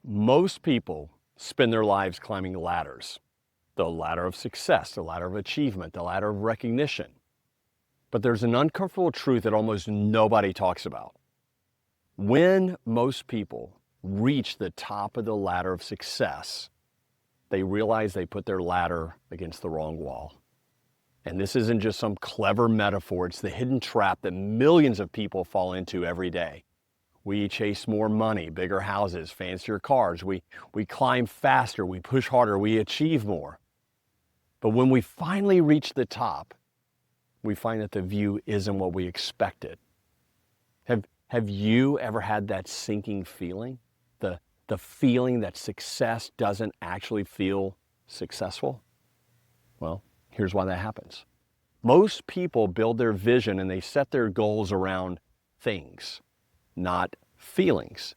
Most people spend their lives climbing ladders. The ladder of success, the ladder of achievement, the ladder of recognition. But there's an uncomfortable truth that almost nobody talks about. When most people reach the top of the ladder of success, they realize they put their ladder against the wrong wall. And this isn't just some clever metaphor, it's the hidden trap that millions of people fall into every day. We chase more money, bigger houses, fancier cars. We climb faster, we push harder, we achieve more. But when we finally reach the top, we find that the view isn't what we expected. Have you ever had that sinking feeling? The feeling that success doesn't actually feel successful? Well, here's why that happens. Most people build their vision and they set their goals around things, not feelings.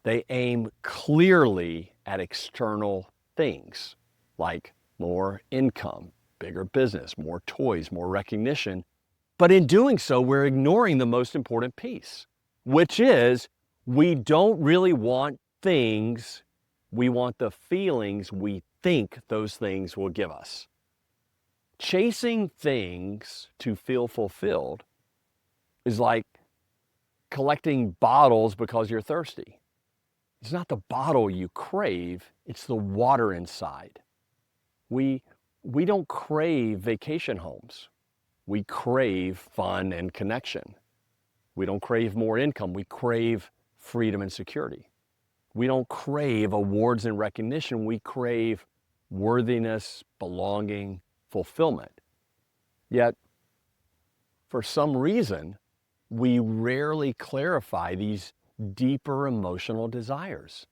They aim clearly at external things like more income, bigger business, more toys, more recognition. But in doing so, we're ignoring the most important piece, which is we don't really want things, we want the feelings we think those things will give us. Chasing things to feel fulfilled is like collecting bottles because you're thirsty. It's not the bottle you crave, it's the water inside. We don't crave vacation homes. We crave fun and connection. We don't crave more income. We crave freedom and security. We don't crave awards and recognition. We crave worthiness, belonging, fulfillment. Yet, for some reason, we rarely clarify these deeper emotional desires.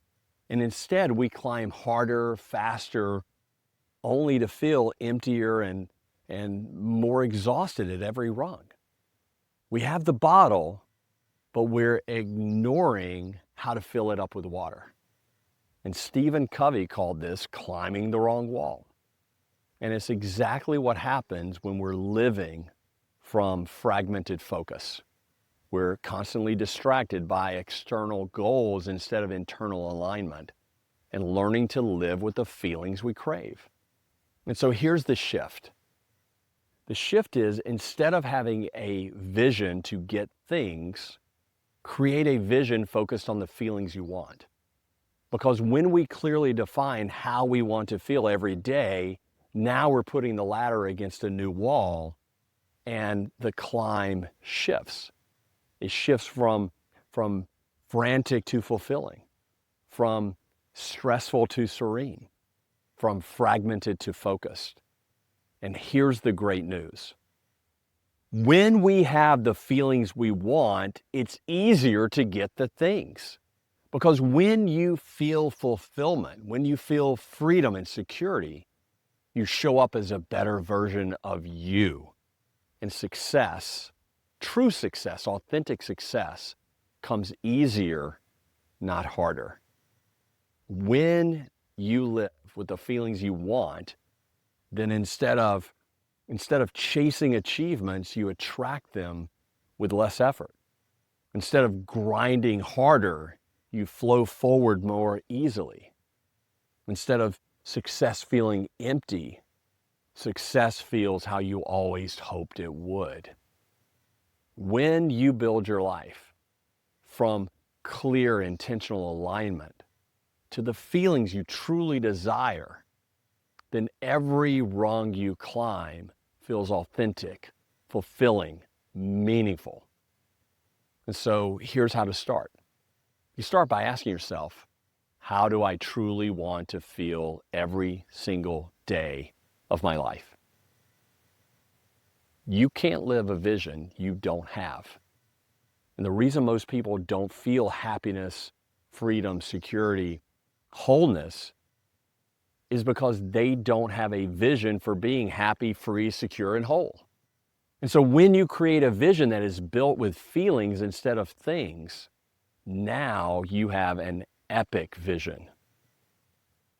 And instead, we climb harder, faster, only to feel emptier and more exhausted at every rung. We have the bottle, but we're ignoring how to fill it up with water. And Stephen Covey called this climbing the wrong wall. And it's exactly what happens when we're living from fragmented focus. We're constantly distracted by external goals instead of internal alignment and learning to live with the feelings we crave. And so here's the shift. The shift is, instead of having a vision to get things, create a vision focused on the feelings you want. Because when we clearly define how we want to feel every day, now we're putting the ladder against a new wall and the climb shifts. It shifts from frantic to fulfilling, from stressful to serene, from fragmented to focused. And here's the great news. When we have the feelings we want, it's easier to get the things. Because when you feel fulfillment, when you feel freedom and security, you show up as a better version of you. And success, true success, authentic success, comes easier, not harder. When you live with the feelings you want, then instead of chasing achievements, you attract them with less effort. Instead of grinding harder, you flow forward more easily. Instead of success feeling empty, success feels how you always hoped it would. When you build your life from clear, intentional alignment to the feelings you truly desire, then every rung you climb feels authentic, fulfilling, meaningful. And so here's how to start. You start by asking yourself, how do I truly want to feel every single day of my life? You can't live a vision you don't have. And the reason most people don't feel happiness, freedom, security, wholeness is because they don't have a vision for being happy, free, secure, and whole. And so when you create a vision that is built with feelings instead of things, now you have an epic vision.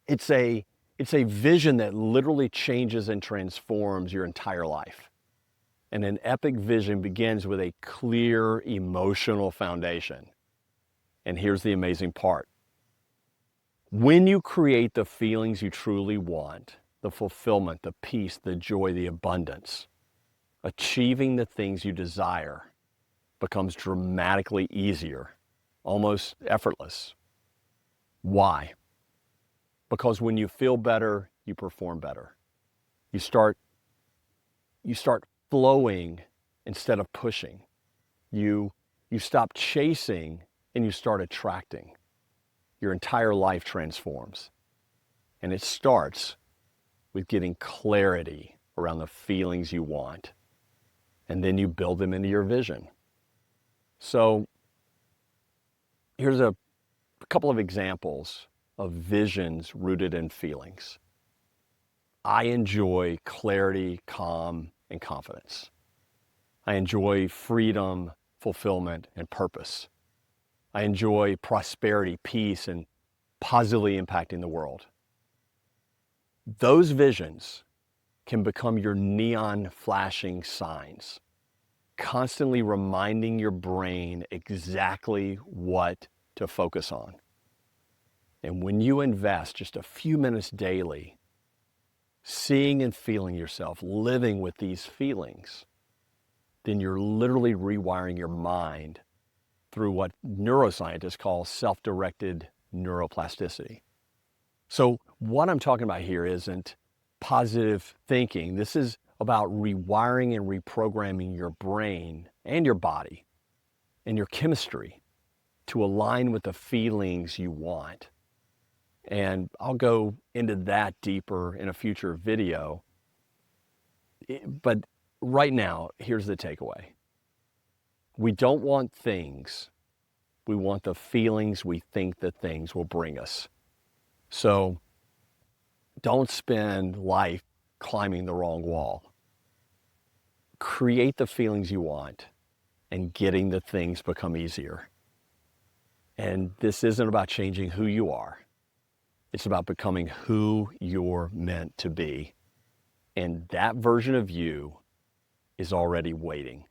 It's a vision that literally changes and transforms your entire life. And an epic vision begins with a clear emotional foundation. And here's the amazing part. When you create the feelings you truly want, the fulfillment, the peace, the joy, the abundance, achieving the things you desire becomes dramatically easier, almost effortless. Why? Because when you feel better, you perform better. You start flowing instead of pushing. You stop chasing and you start attracting. Your entire life transforms. And it starts with getting clarity around the feelings you want. And then you build them into your vision. So here's a couple of examples of visions rooted in feelings. I enjoy clarity, calm, and confidence. I enjoy freedom, fulfillment, and purpose. I enjoy prosperity, peace, and positively impacting the world. Those visions can become your neon flashing signs, constantly reminding your brain exactly what to focus on. And when you invest just a few minutes daily, seeing and feeling yourself, living with these feelings, then you're literally rewiring your mind through what neuroscientists call self-directed neuroplasticity. So what I'm talking about here isn't positive thinking. This is about rewiring and reprogramming your brain and your body and your chemistry to align with the feelings you want. And I'll go into that deeper in a future video. But right now, here's the takeaway. We don't want things. We want the feelings we think the things will bring us. So don't spend life climbing the wrong wall. Create the feelings you want, and getting the things become easier. And this isn't about changing who you are. It's about becoming who you're meant to be. And that version of you is already waiting.